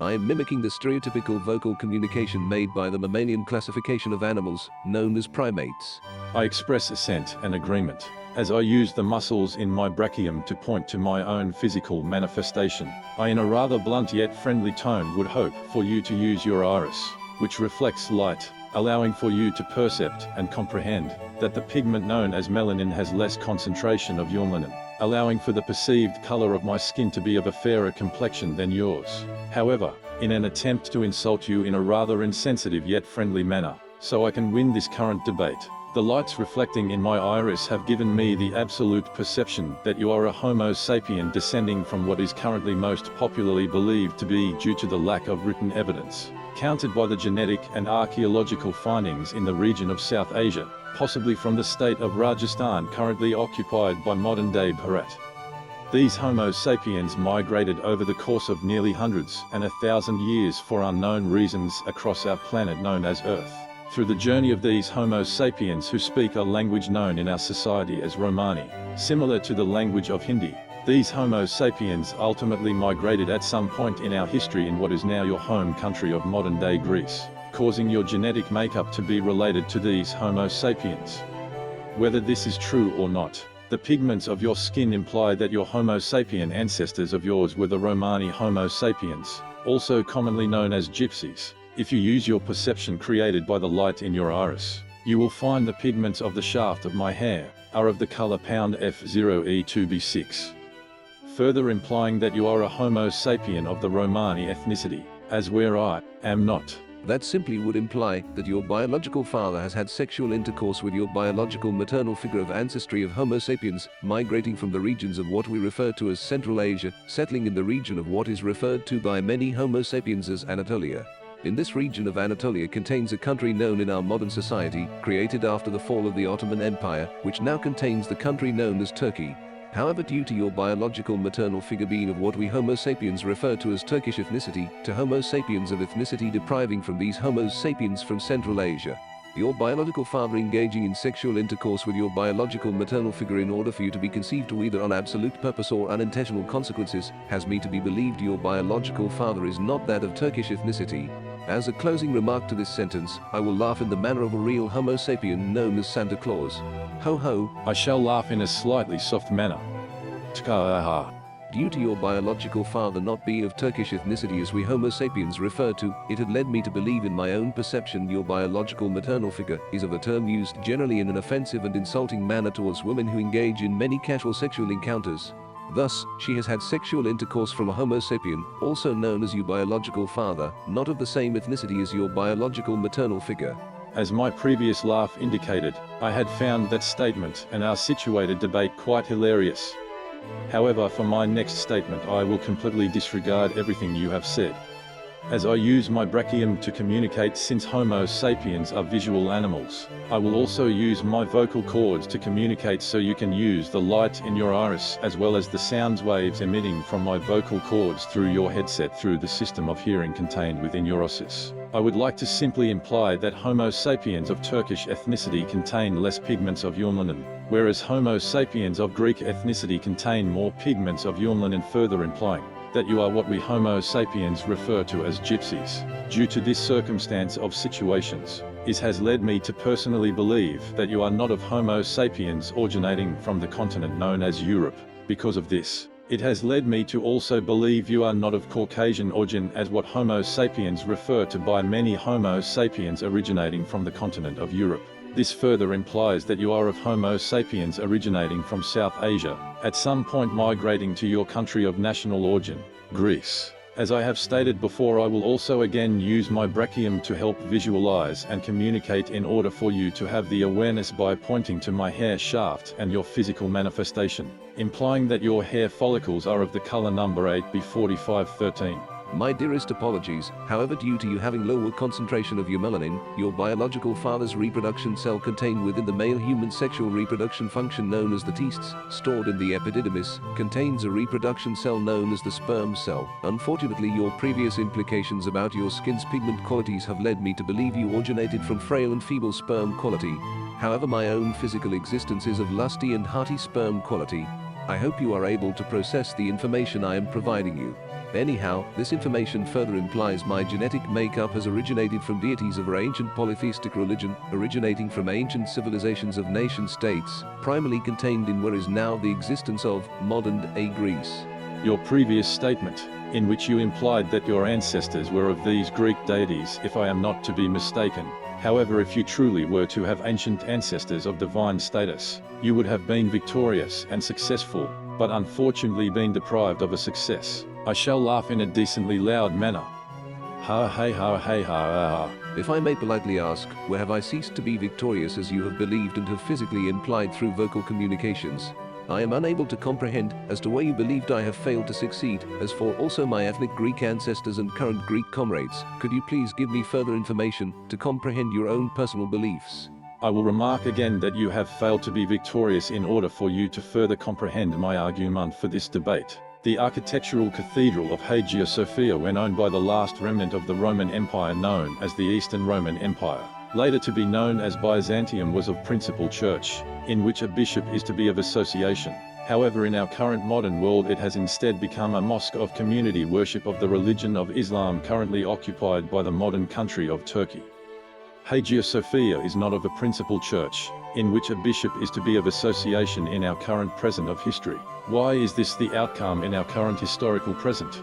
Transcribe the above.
I am mimicking the stereotypical vocal communication made by the mammalian classification of animals, known as primates. I express assent and agreement, as I use the muscles in my brachium to point to my own physical manifestation. I, in a rather blunt yet friendly tone, would hope for you to use your iris, which reflects light, allowing for you to percept and comprehend that the pigment known as melanin has less concentration of urmelanin, allowing for the perceived color of my skin to be of a fairer complexion than yours. However, in an attempt to insult you in a rather insensitive yet friendly manner, so I can win this current debate, the lights reflecting in my iris have given me the absolute perception that you are a Homo sapien descending from what is currently most popularly believed to be due to the lack of written evidence, countered by the genetic and archaeological findings in the region of South Asia, possibly from the state of Rajasthan currently occupied by modern-day Bharat. These Homo sapiens migrated over the course of nearly hundreds and 1,000 years for unknown reasons across our planet known as Earth. Through the journey of these Homo sapiens who speak a language known in our society as Romani, similar to the language of Hindi, these Homo sapiens ultimately migrated at some point in our history in what is now your home country of modern-day Greece, causing your genetic makeup to be related to these Homo sapiens. Whether this is true or not, the pigments of your skin imply that your Homo sapien ancestors of yours were the Romani Homo sapiens, also commonly known as Gypsies. If you use your perception created by the light in your iris, you will find the pigments of the shaft of my hair are of the color pound F0E2B6. Further implying that you are a Homo sapien of the Romani ethnicity, as where I am not. That simply would imply that your biological father has had sexual intercourse with your biological maternal figure of ancestry of Homo sapiens, migrating from the regions of what we refer to as Central Asia, settling in the region of what is referred to by many Homo sapiens as Anatolia. In this region of Anatolia contains a country known in our modern society, created after the fall of the Ottoman Empire, which now contains the country known as Turkey. However, due to your biological maternal figure being of what we Homo sapiens refer to as Turkish ethnicity, to Homo sapiens of ethnicity depriving from these Homo sapiens from Central Asia, your biological father engaging in sexual intercourse with your biological maternal figure in order for you to be conceived to either on absolute purpose or unintentional consequences, has me to be believed your biological father is not that of Turkish ethnicity. As a closing remark to this sentence, I will laugh in the manner of a real Homo sapien known as Santa Claus. Ho ho. I shall laugh in a slightly soft manner. Tkaha. Due to your biological father not being of Turkish ethnicity as we Homo sapiens refer to, it had led me to believe in my own perception your biological maternal figure is of a term used generally in an offensive and insulting manner towards women who engage in many casual sexual encounters. Thus, she has had sexual intercourse from a Homo sapien, also known as your biological father, not of the same ethnicity as your biological maternal figure. As my previous laugh indicated, I had found that statement and our situated debate quite hilarious. However, for my next statement I will completely disregard everything you have said. As I use my brachium to communicate, since Homo sapiens are visual animals, I will also use my vocal cords to communicate, so you can use the light in your iris as well as the sound waves emitting from my vocal cords through your headset through the system of hearing contained within your ossis. I would like to simply imply that Homo sapiens of Turkish ethnicity contain less pigments of urmelanin, whereas Homo sapiens of Greek ethnicity contain more pigments of urmelanin, further implying that you are what we Homo sapiens refer to as gypsies. Due to this circumstance of situations, it has led me to personally believe that you are not of Homo sapiens originating from the continent known as Europe. Because of this, it has led me to also believe you are not of Caucasian origin as what Homo sapiens refer to by many Homo sapiens originating from the continent of Europe. This further implies that you are of Homo sapiens originating from South Asia, at some point migrating to your country of national origin, Greece. As I have stated before, I will also again use my brachium to help visualize and communicate in order for you to have the awareness by pointing to my hair shaft and your physical manifestation, implying that your hair follicles are of the color number 8B4513. My dearest apologies, however, due to you having lower concentration of your melanin, your biological father's reproduction cell contained within the male human sexual reproduction function known as the testes, stored in the epididymis, contains a reproduction cell known as the sperm cell. Unfortunately, your previous implications about your skin's pigment qualities have led me to believe you originated from frail and feeble sperm quality. However, my own physical existence is of lusty and hearty sperm quality. I hope you are able to process the information I am providing you. Anyhow, this information further implies my genetic makeup has originated from deities of our ancient polytheistic religion, originating from ancient civilizations of nation-states, primarily contained in where is now the existence of modern-day Greece. Your previous statement, in which you implied that your ancestors were of these Greek deities, if I am not to be mistaken. However, if you truly were to have ancient ancestors of divine status, you would have been victorious and successful, but unfortunately been deprived of a success. I shall laugh in a decently loud manner. Ha hey ha hey ha ha ha. If I may politely ask, where have I ceased to be victorious as you have believed and have physically implied through vocal communications? I am unable to comprehend as to where you believed I have failed to succeed. As for also my ethnic Greek ancestors and current Greek comrades, could you please give me further information to comprehend your own personal beliefs? I will remark again that you have failed to be victorious in order for you to further comprehend my argument for this debate. The architectural cathedral of Hagia Sophia, when owned by the last remnant of the Roman Empire known as the Eastern Roman Empire, later to be known as Byzantium, was of principal church, in which a bishop is to be of association. However, in our current modern world it has instead become a mosque of community worship of the religion of Islam, currently occupied by the modern country of Turkey. Hagia Sophia is not of a principal church, in which a bishop is to be of association in our current present of history. Why is this the outcome in our current historical present?